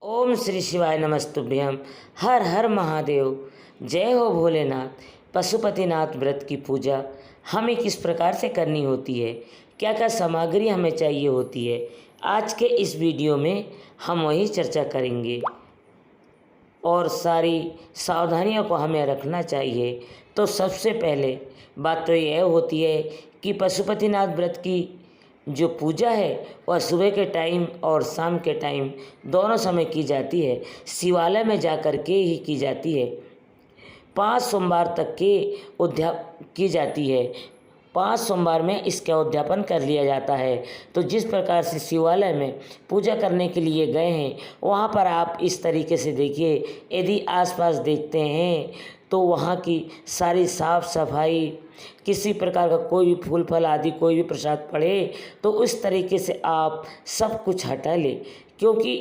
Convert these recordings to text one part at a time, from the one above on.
ओम श्री शिवाय नमस्तुभ्यम। हर हर महादेव। जय हो भोलेनाथ। पशुपतिनाथ व्रत की पूजा हमें किस प्रकार से करनी होती है, क्या क्या सामग्री हमें चाहिए होती है, आज के इस वीडियो में हम वही चर्चा करेंगे और सारी सावधानियों को हमें रखना चाहिए। तो सबसे पहले बात तो यह होती है कि पशुपतिनाथ व्रत की जो पूजा है वह सुबह के टाइम और शाम के टाइम दोनों समय की जाती है। शिवालय में जा कर के ही की जाती है। 5 सोमवार तक के की जाती है। 5 सोमवार में इसका उद्यापन कर लिया जाता है। तो जिस प्रकार से शिवालय में पूजा करने के लिए गए हैं वहाँ पर आप इस तरीके से देखिए, यदि आसपास देखते हैं तो वहाँ की सारी साफ सफाई, किसी प्रकार का कोई भी फूल फल आदि कोई भी प्रसाद पड़े तो उस तरीके से आप सब कुछ हटा लें, क्योंकि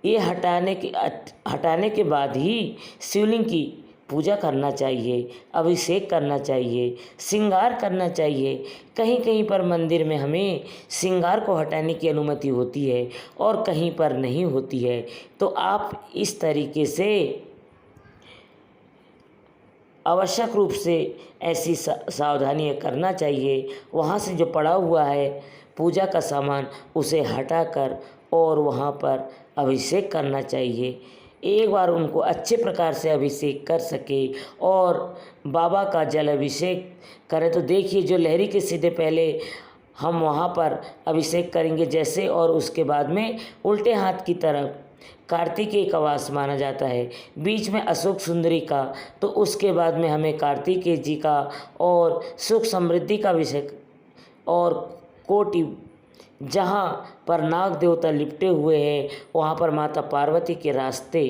ये हटाने के बाद ही शिवलिंग की पूजा करना चाहिए, अभिषेक करना चाहिए, श्रृंगार करना चाहिए। कहीं कहीं पर मंदिर में हमें श्रृंगार को हटाने की अनुमति होती है और कहीं पर नहीं होती है। तो आप इस तरीके से आवश्यक रूप से ऐसी सावधानियाँ करना चाहिए। वहाँ से जो पड़ा हुआ है पूजा का सामान उसे हटाकर और वहाँ पर अभिषेक करना चाहिए। एक बार उनको अच्छे प्रकार से अभिषेक कर सके और बाबा का जल अभिषेक करें। तो देखिए, जो लहरी के सीधे पहले हम वहाँ पर अभिषेक करेंगे जैसे, और उसके बाद में उल्टे हाथ की तरफ कार्तिकेय का वास माना जाता है, बीच में अशोक सुंदरी का, तो उसके बाद में हमें कार्तिकेय जी का और सुख समृद्धि का अभिषेक, और कोटि जहाँ पर नाग देवता लिपटे हुए हैं वहाँ पर माता पार्वती के रास्ते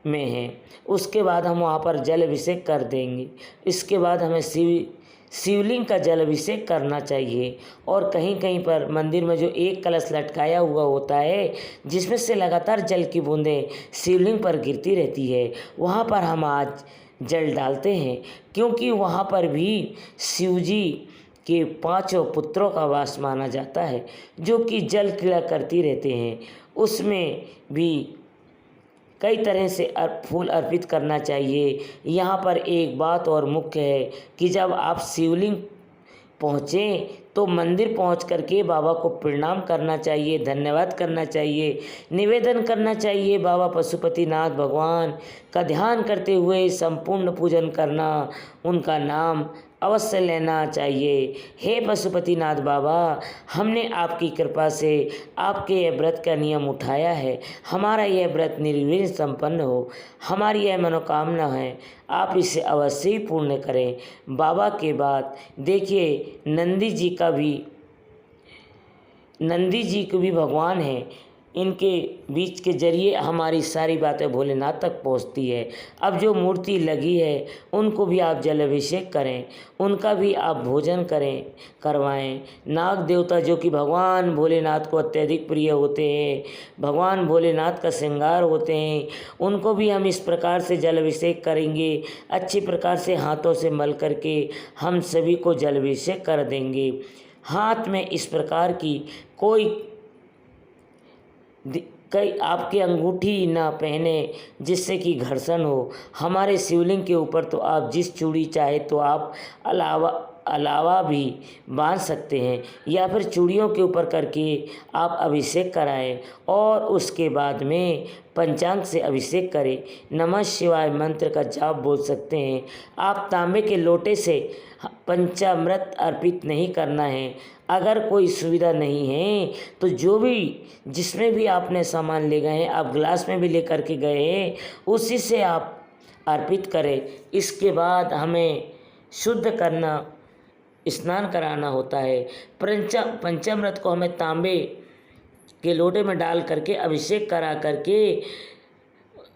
में हैं, उसके बाद हम वहाँ पर जल अभिषेक कर देंगे। इसके बाद हमें शिवलिंग का जल अभिषेक करना चाहिए। और कहीं कहीं पर मंदिर में जो एक कलश लटकाया हुआ होता है जिसमें से लगातार जल की बूंदें शिवलिंग पर गिरती रहती है, वहाँ पर हम आज जल डालते हैं, क्योंकि वहाँ पर भी शिवजी के 5 पुत्रों का वास माना जाता है जो कि जल क्रिया करती रहते हैं। उसमें भी कई तरह से फूल अर्पित करना चाहिए। यहाँ पर एक बात और मुख्य है कि जब आप शिवलिंग पहुँचें तो मंदिर पहुँच करके बाबा को प्रणाम करना चाहिए, धन्यवाद करना चाहिए, निवेदन करना चाहिए। बाबा पशुपतिनाथ भगवान का ध्यान करते हुए संपूर्ण पूजन करना, उनका नाम अवश्य लेना चाहिए। हे पशुपतिनाथ बाबा, हमने आपकी कृपा से आपके यह व्रत का नियम उठाया है। हमारा यह व्रत निर्विघ्न संपन्न हो, हमारी यह मनोकामना है, आप इसे अवश्य ही पूर्ण करें। बाबा के बाद देखिए, नंदी जी को भी भगवान है, इनके बीच के जरिए हमारी सारी बातें भोलेनाथ तक पहुंचती है। अब जो मूर्ति लगी है उनको भी आप जल अभिषेक करें, उनका भी आप भोजन करवाएं। नाग देवता जो कि भगवान भोलेनाथ को अत्यधिक प्रिय होते हैं, भगवान भोलेनाथ का श्रृंगार होते हैं, उनको भी हम इस प्रकार से जल अभिषेक करेंगे। अच्छी प्रकार से हाथों से मल करके हम सभी को जल अभिषेक कर देंगे। हाथ में इस प्रकार की कई आपके अंगूठी ना पहने जिससे कि घर्षण हो। हमारे शिवलिंग के ऊपर तो आप जिस चूड़ी चाहे तो आप अलावा भी बांध सकते हैं, या फिर चूड़ियों के ऊपर करके आप अभिषेक कराएं और उसके बाद में पंचांग से अभिषेक करें। नमः शिवाय मंत्र का जाप बोल सकते हैं। आप तांबे के लोटे से पंचामृत अर्पित नहीं करना है। अगर कोई सुविधा नहीं है तो जिसमें भी आपने सामान ले गए हैं, आप गिलास में भी ले करके गए हैं, उसी से आप अर्पित करें। इसके बाद हमें शुद्ध करना, स्नान कराना होता है। पंचामृत को हमें तांबे के लोटे में डाल करके अभिषेक करा करके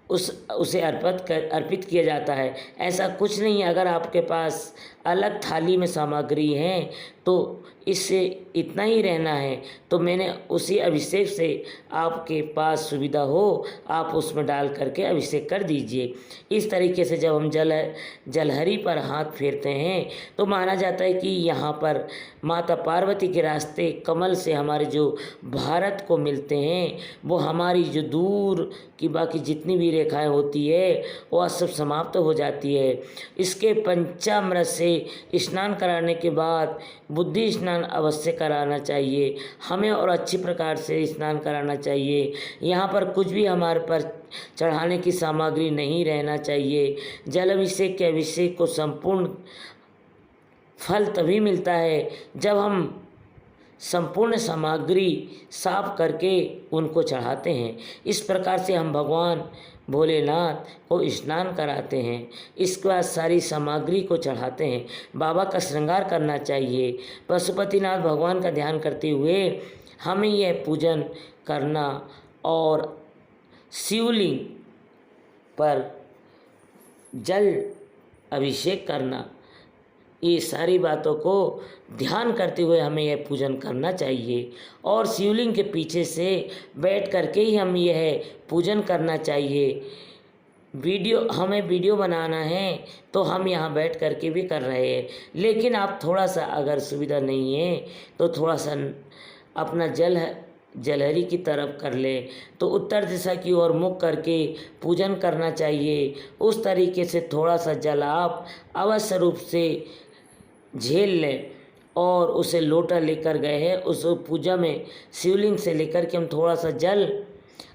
उसे अर्पित किया जाता है। ऐसा कुछ नहीं है, अगर आपके पास अलग थाली में सामग्री हैं, तो इससे इतना ही रहना है। तो मैंने उसी अभिषेक से आपके पास सुविधा हो आप उसमें डाल करके अभिषेक कर दीजिए। इस तरीके से जब हम जलहरी पर हाथ फेरते हैं तो माना जाता है कि यहाँ पर माता पार्वती के रास्ते कमल से हमारे जो भारत को मिलते हैं, वो हमारी जो दूर की बाकी जितनी भी रेखाएं होती है वह सब समाप्त हो जाती है। इसके पंचामृत से स्नान कराने के बाद बुद्धि स्नान अवश्य कराना चाहिए हमें, और अच्छी प्रकार से स्नान कराना चाहिए। यहाँ पर कुछ भी हमारे पर चढ़ाने की सामग्री नहीं रहना चाहिए। जल अभिषेक के अभिषेक को संपूर्ण फल तभी मिलता है जब हम संपूर्ण सामग्री साफ करके उनको चढ़ाते हैं। इस प्रकार से हम भगवान भोलेनाथ को स्नान कराते हैं। इसके बाद सारी सामग्री को चढ़ाते हैं। बाबा का श्रृंगार करना चाहिए। पशुपतिनाथ भगवान का ध्यान करते हुए हमें यह पूजन करना और शिवलिंग पर जल अभिषेक करना, ये सारी बातों को ध्यान करते हुए हमें यह पूजन करना चाहिए। और शिवलिंग के पीछे से बैठ करके ही हम यह पूजन करना चाहिए। हमें वीडियो बनाना है तो हम यहाँ बैठ करके भी कर रहे हैं, लेकिन आप थोड़ा सा अगर सुविधा नहीं है तो थोड़ा सा अपना जलहरी की तरफ कर ले, तो उत्तर दिशा की ओर मुख करके पूजन करना चाहिए। उस तरीके से थोड़ा सा जल आप अवश्य रूप से झेल लें और उसे लोटा लेकर गए हैं। उस पूजा में शिवलिंग से लेकर के हम थोड़ा सा जल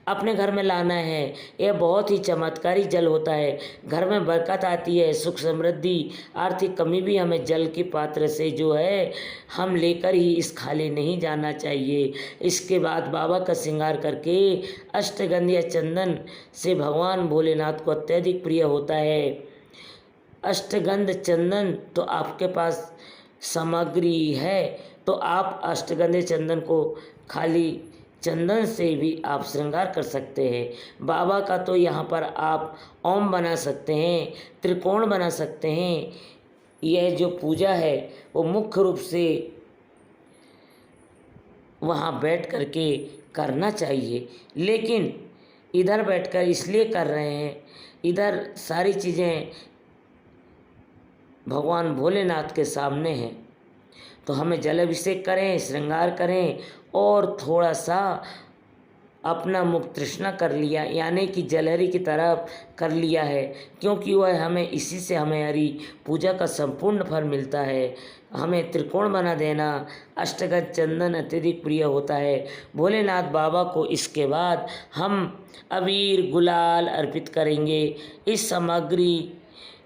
अपने घर में लाना है। यह बहुत ही चमत्कारी जल होता है। घर में बरकत आती है, सुख समृद्धि, आर्थिक कमी भी हमें जल के पात्र से जो है हम लेकर ही इस खाली नहीं जाना चाहिए। इसके बाद बाबा का श्रृंगार करके अष्टगंध चंदन से भगवान भोलेनाथ को अत्यधिक प्रिय होता है। अष्टगंध चंदन तो आपके पास सामग्री है तो आप अष्टगंध चंदन को खाली चंदन से भी आप श्रृंगार कर सकते हैं। बाबा का तो यहाँ पर आप ओम बना सकते हैं, त्रिकोण बना सकते हैं। यह जो पूजा है वो मुख्य रूप से वहाँ बैठ करके करना चाहिए, लेकिन इधर बैठकर इसलिए कर रहे हैं, इधर सारी चीज़ें भगवान भोलेनाथ के सामने हैं, तो हमें जल अभिषेक करें, श्रृंगार करें और थोड़ा सा अपना मुख तृष्णा कर लिया, यानी कि जलहरी की तरफ कर लिया है, क्योंकि वह हमें इसी से हमें हरी पूजा का संपूर्ण फल मिलता है। हमें त्रिकोण बना देना, अष्टगंध चंदन अत्यधिक प्रिय होता है भोलेनाथ बाबा को। इसके बाद हम अबीर गुलाल अर्पित करेंगे। इस सामग्री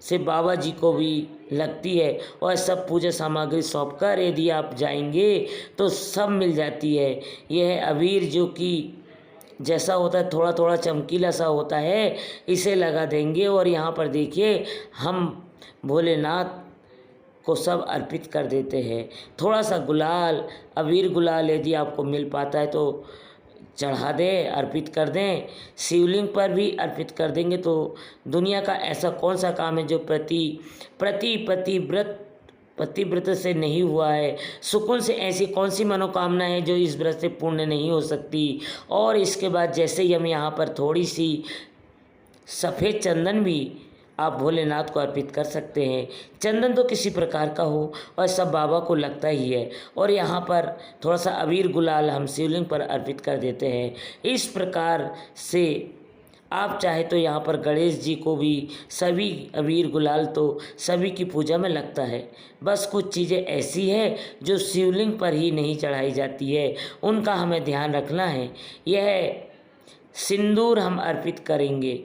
से बाबा जी को भी लगती है और सब पूजा सामग्री सौंप कर यदि आप जाएंगे तो सब मिल जाती है। यह अबीर जो कि जैसा होता है थोड़ा थोड़ा चमकीला सा होता है, इसे लगा देंगे और यहाँ पर देखिए हम भोलेनाथ को सब अर्पित कर देते हैं। थोड़ा सा गुलाल, अबीर गुलाल यदि आपको मिल पाता है तो चढ़ा दें, अर्पित कर दें। शिवलिंग पर भी अर्पित कर देंगे तो दुनिया का ऐसा कौन सा काम है जो पतिव्रत से नहीं हुआ है। सुकून से ऐसी कौन सी मनोकामना है जो इस व्रत से पूर्ण नहीं हो सकती। और इसके बाद जैसे ही हम यहाँ पर थोड़ी सी सफ़ेद चंदन भी आप भोलेनाथ को अर्पित कर सकते हैं। चंदन तो किसी प्रकार का हो और सब बाबा को लगता ही है। और यहाँ पर थोड़ा सा अबीर गुलाल हम शिवलिंग पर अर्पित कर देते हैं। इस प्रकार से आप चाहे तो यहाँ पर गणेश जी को भी सभी अबीर गुलाल तो सभी की पूजा में लगता है। बस कुछ चीज़ें ऐसी है जो शिवलिंग पर ही नहीं चढ़ाई जाती है, उनका हमें ध्यान रखना है। यह सिंदूर हम अर्पित करेंगे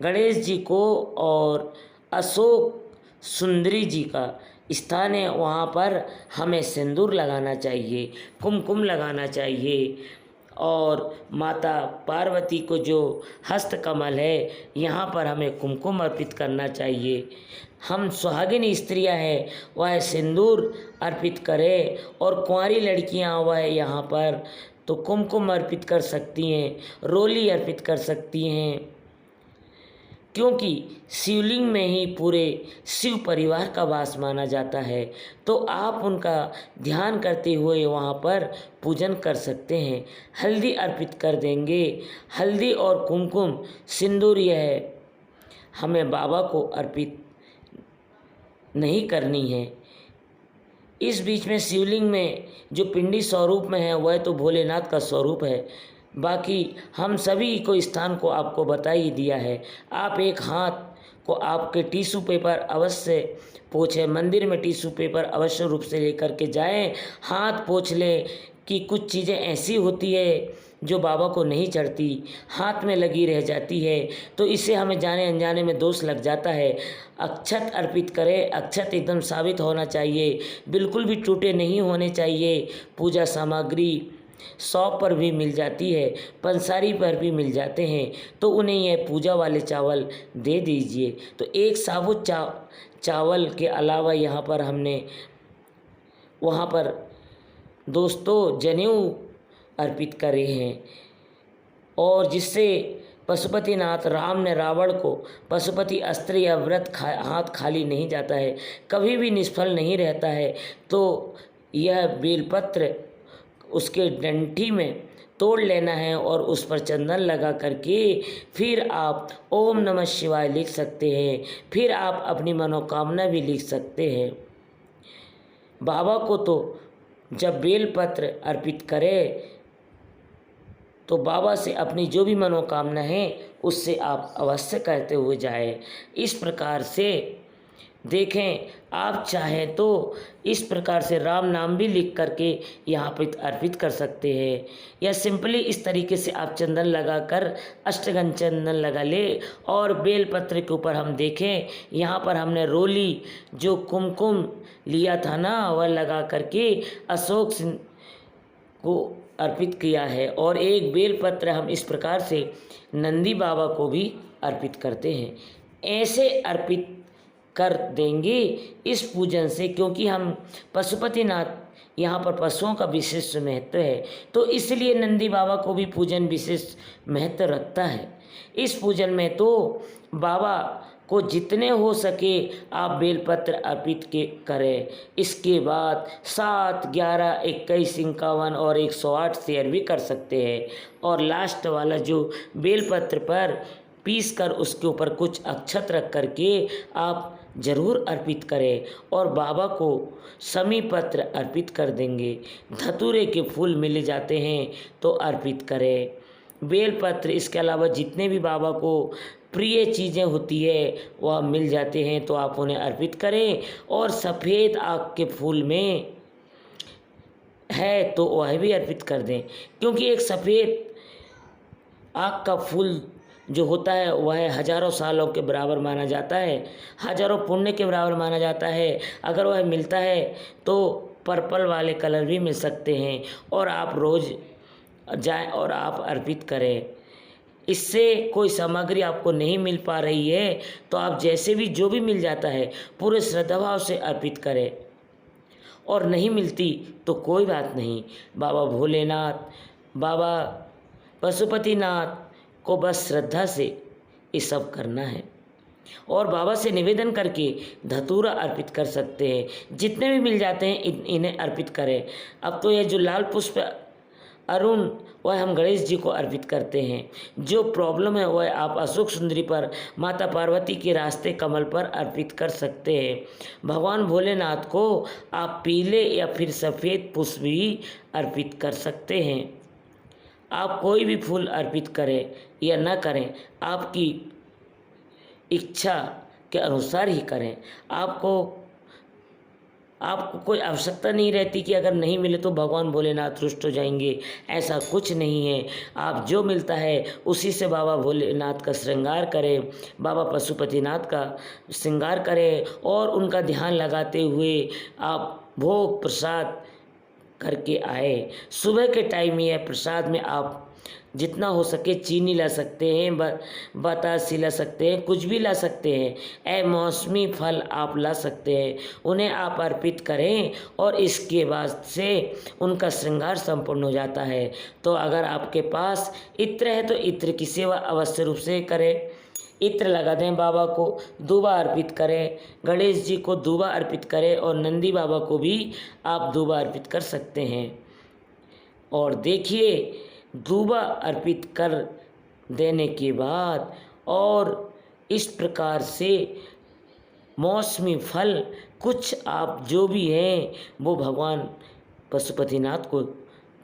गणेश जी को, और अशोक सुंदरी जी का स्थान है वहाँ पर हमें सिंदूर लगाना चाहिए, कुमकुम लगाना चाहिए। और माता पार्वती को जो हस्त कमल है यहाँ पर हमें कुमकुम अर्पित करना चाहिए। हम सुहागिन स्त्रियां हैं वह सिंदूर अर्पित करें, और कुंवारी लड़कियां वह यहाँ पर तो कुमकुम अर्पित कर सकती हैं, रोली अर्पित कर सकती हैं। क्योंकि शिवलिंग में ही पूरे शिव परिवार का वास माना जाता है। तो आप उनका ध्यान करते हुए वहाँ पर पूजन कर सकते हैं। हल्दी अर्पित कर देंगे। हल्दी और कुमकुम सिंदूर यह हमें बाबा को अर्पित नहीं करनी है। इस बीच में शिवलिंग में जो पिंडी स्वरूप में है वह तो भोलेनाथ का स्वरूप है। बाकी हम सभी को स्थान को आपको बता ही दिया है। आप एक हाथ को आपके टिश्यू पेपर अवश्य पोंछें। मंदिर में टिश्यू पेपर अवश्य रूप से लेकर के जाएं। हाथ पोंछ लें कि कुछ चीज़ें ऐसी होती है जो बाबा को नहीं चढ़ती, हाथ में लगी रह जाती है, तो इससे हमें जाने अनजाने में दोष लग जाता है। अक्षत अर्पित करें। अक्षत एकदम साबित होना चाहिए, बिल्कुल भी टूटे नहीं होने चाहिए। पूजा सामग्री शॉप पर भी मिल जाती है, पंसारी पर भी मिल जाते हैं, तो उन्हें यह पूजा वाले चावल दे दीजिए। तो एक साबुत चावल के अलावा यहाँ पर हमने वहाँ पर दोस्तों जनेऊ अर्पित करे हैं, और जिससे पशुपतिनाथ राम ने रावण को पशुपति अस्त्र या व्रत हाथ खाली नहीं जाता है, कभी भी निष्फल नहीं रहता है। तो यह बेलपत्र उसके डंठी में तोड़ लेना है और उस पर चंदन लगा करके फिर आप ओम नमः शिवाय लिख सकते हैं। फिर आप अपनी मनोकामना भी लिख सकते हैं। बाबा को तो जब बेलपत्र अर्पित करें तो बाबा से अपनी जो भी मनोकामना है उससे आप अवश्य कहते हुए जाएं। इस प्रकार से देखें, आप चाहें तो इस प्रकार से राम नाम भी लिख करके यहाँ पर अर्पित कर सकते हैं, या सिंपली इस तरीके से आप चंदन लगाकर अष्टगंध चंदन लगा ले। और बेलपत्र के ऊपर हम देखें, यहाँ पर हमने रोली जो कुमकुम लिया था ना, वह लगा करके अशोक को अर्पित किया है। और एक बेलपत्र हम इस प्रकार से नंदी बाबा को भी अर्पित करते हैं। ऐसे अर्पित कर देंगे इस पूजन से, क्योंकि हम पशुपतिनाथ यहाँ पर पशुओं का विशेष महत्व है, तो इसलिए नंदी बाबा को भी पूजन विशेष महत्व रखता है। इस पूजन में तो बाबा को जितने हो सके आप बेलपत्र अर्पित के करें। इसके बाद 7, 11, 21, 51 और 108 शेयर भी कर सकते हैं। और लास्ट वाला जो बेलपत्र पर पीस कर उसके ऊपर कुछ अक्षत रख करके आप ज़रूर अर्पित करें, और बाबा को समी पत्र अर्पित कर देंगे। धतूरे के फूल मिल जाते हैं तो अर्पित करें। बेलपत्र इसके अलावा जितने भी बाबा को प्रिय चीज़ें होती है वह मिल जाते हैं तो आप उन्हें अर्पित करें। और सफ़ेद आग के फूल में है तो वह भी अर्पित कर दें, क्योंकि एक सफ़ेद आग का फूल जो होता है वह हजारों सालों के बराबर माना जाता है, हजारों पुण्य के बराबर माना जाता है। अगर वह मिलता है तो पर्पल वाले कलर भी मिल सकते हैं, और आप रोज़ जाएं और आप अर्पित करें। इससे कोई सामग्री आपको नहीं मिल पा रही है तो आप जैसे भी जो भी मिल जाता है पूरे श्रद्धाभाव से अर्पित करें, और नहीं मिलती तो कोई बात नहीं। बाबा भोलेनाथ, बाबा पशुपतिनाथ को बस श्रद्धा से ये सब करना है, और बाबा से निवेदन करके धतूरा अर्पित कर सकते हैं। जितने भी मिल जाते हैं इन्हें अर्पित करें। अब तो यह जो लाल पुष्प अरुण वह हम गणेश जी को अर्पित करते हैं। जो प्रॉब्लम है वह आप अशोक सुंदरी पर, माता पार्वती के रास्ते कमल पर अर्पित कर सकते हैं। भगवान भोलेनाथ को आप पीले या फिर सफ़ेद पुष्प भी अर्पित कर सकते हैं। आप कोई भी फूल अर्पित करें या न करें, आपकी इच्छा के अनुसार ही करें। आपको कोई आवश्यकता नहीं रहती कि अगर नहीं मिले तो भगवान भोलेनाथ रुष्ट हो जाएंगे, ऐसा कुछ नहीं है। आप जो मिलता है उसी से बाबा भोलेनाथ का श्रृंगार करें, बाबा पशुपतिनाथ का श्रृंगार करें, और उनका ध्यान लगाते हुए आप भोग प्रसाद करके आए। सुबह के टाइम ये प्रसाद में आप जितना हो सके चीनी ला सकते हैं, बतासी ला सकते हैं, कुछ भी ला सकते हैं। मौसमी फल आप ला सकते हैं, उन्हें आप अर्पित करें, और इसके बाद से उनका श्रृंगार संपूर्ण हो जाता है। तो अगर आपके पास इत्र है तो इत्र की सेवा अवश्य रूप से करें। इत्र लगा दें बाबा को, दूबा अर्पित करें, गणेश जी को दूबा अर्पित करें और नंदी बाबा को भी आप दूबा अर्पित कर सकते हैं। और देखिए दूबा अर्पित कर देने के बाद और इस प्रकार से मौसमी फल कुछ आप जो भी हैं वो भगवान पशुपतिनाथ को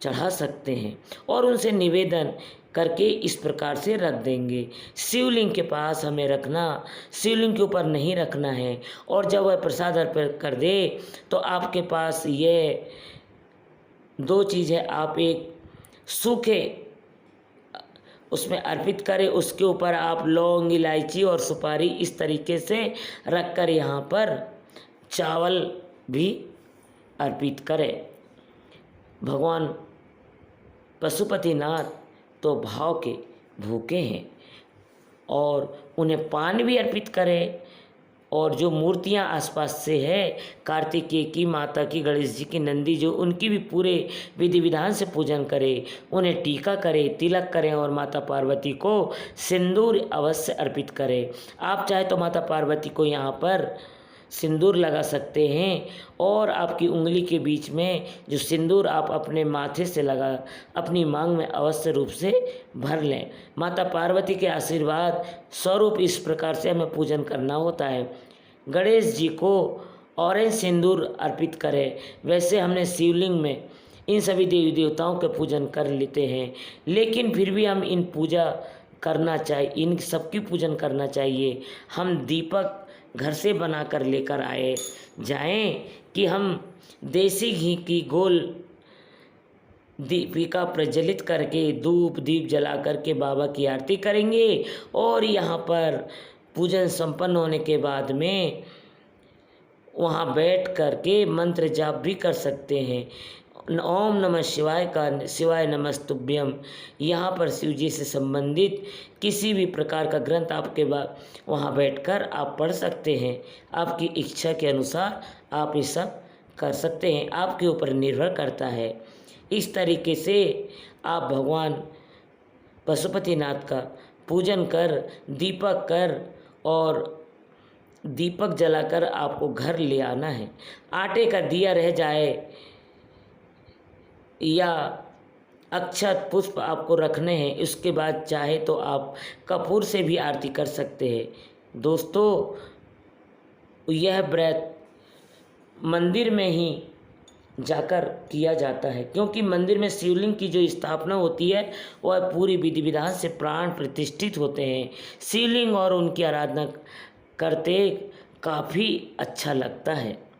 चढ़ा सकते हैं और उनसे निवेदन करके इस प्रकार से रख देंगे। शिवलिंग के पास हमें रखना, शिवलिंग के ऊपर नहीं रखना है। और जब वह प्रसाद अर्पित कर दे तो आपके पास ये दो चीज़ है, आप एक सूखे उसमें अर्पित करें, उसके ऊपर आप लौंग, इलायची और सुपारी इस तरीके से रखकर यहाँ पर चावल भी अर्पित करें। भगवान पशुपतिनाथ तो भाव के भूखे हैं और उन्हें पान भी अर्पित करें। और जो मूर्तियां आसपास से है, कार्तिकेय की, माता की, गणेश जी की, नंदी जो, उनकी भी पूरे विधि विधान से पूजन करें, उन्हें टीका करें, तिलक करें और माता पार्वती को सिंदूर अवश्य अर्पित करें। आप चाहे तो माता पार्वती को यहाँ पर सिंदूर लगा सकते हैं और आपकी उंगली के बीच में जो सिंदूर आप अपने माथे से लगा अपनी मांग में अवश्य रूप से भर लें। माता पार्वती के आशीर्वाद स्वरूप इस प्रकार से हमें पूजन करना होता है। गणेश जी को ऑरेंज सिंदूर अर्पित करें। वैसे हमने शिवलिंग में इन सभी देवी देवताओं के पूजन कर लेते हैं, लेकिन फिर भी हम इन सबकी पूजन करना चाहिए। हम दीपक घर से बनाकर लेकर आए जाएं कि हम देसी घी की गोल दीपिका प्रज्वलित करके धूप दीप जला करके बाबा की आरती करेंगे और यहाँ पर पूजन संपन्न होने के बाद में वहाँ बैठ करके मंत्र जाप भी कर सकते हैं। ओम नमः शिवाय का शिवाय नमस्तुभ्यम, यहाँ पर शिव जी से संबंधित किसी भी प्रकार का ग्रंथ आपके वहाँ बैठकर आप पढ़ सकते हैं। आपकी इच्छा के अनुसार आप ये सब कर सकते हैं, आपके ऊपर निर्भर करता है। इस तरीके से आप भगवान पशुपतिनाथ का पूजन कर, दीपक कर और दीपक जलाकर आपको घर ले आना है। आटे का दिया रह जाए या अक्षत पुष्प आपको रखने हैं, उसके बाद चाहे तो आप कपूर से भी आरती कर सकते हैं। दोस्तों, यह व्रत मंदिर में ही जाकर किया जाता है, क्योंकि मंदिर में शिवलिंग की जो स्थापना होती है वह पूरी विधि विधान से प्राण प्रतिष्ठित होते हैं। शिवलिंग और उनकी आराधना करते काफ़ी अच्छा लगता है।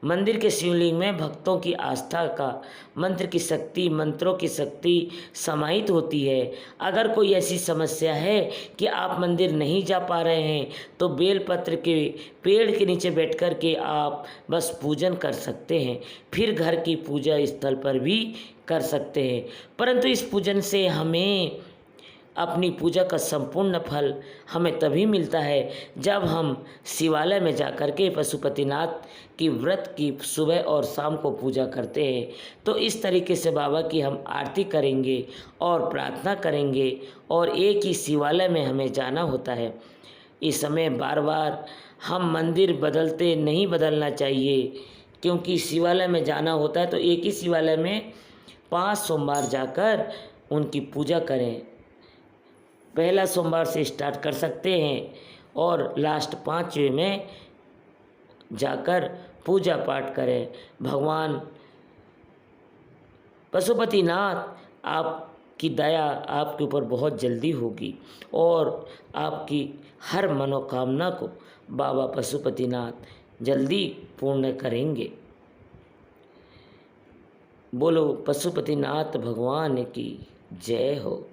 मंदिर के शिवलिंग में भक्तों की आस्था का मंत्रों की शक्ति समाहित होती है। अगर कोई ऐसी समस्या है कि आप मंदिर नहीं जा पा रहे हैं तो बेलपत्र के पेड़ के नीचे बैठ कर के आप बस पूजन कर सकते हैं, फिर घर की पूजा स्थल पर भी कर सकते हैं। परंतु इस पूजन से हमें अपनी पूजा का संपूर्ण फल हमें तभी मिलता है जब हम शिवालय में जाकर के पशुपतिनाथ की व्रत की सुबह और शाम को पूजा करते हैं। तो इस तरीके से बाबा की हम आरती करेंगे और प्रार्थना करेंगे और एक ही शिवालय में हमें जाना होता है। इस समय बार बार हम मंदिर नहीं बदलना चाहिए, क्योंकि शिवालय में जाना होता है तो एक ही शिवालय में 5 सोमवार जाकर उनकी पूजा करें। पहला सोमवार से स्टार्ट कर सकते हैं और लास्ट 5वें में जाकर पूजा पाठ करें। भगवान पशुपतिनाथ आपकी दया आपके ऊपर बहुत जल्दी होगी और आपकी हर मनोकामना को बाबा पशुपतिनाथ जल्दी पूर्ण करेंगे। बोलो पशुपतिनाथ भगवान की जय हो।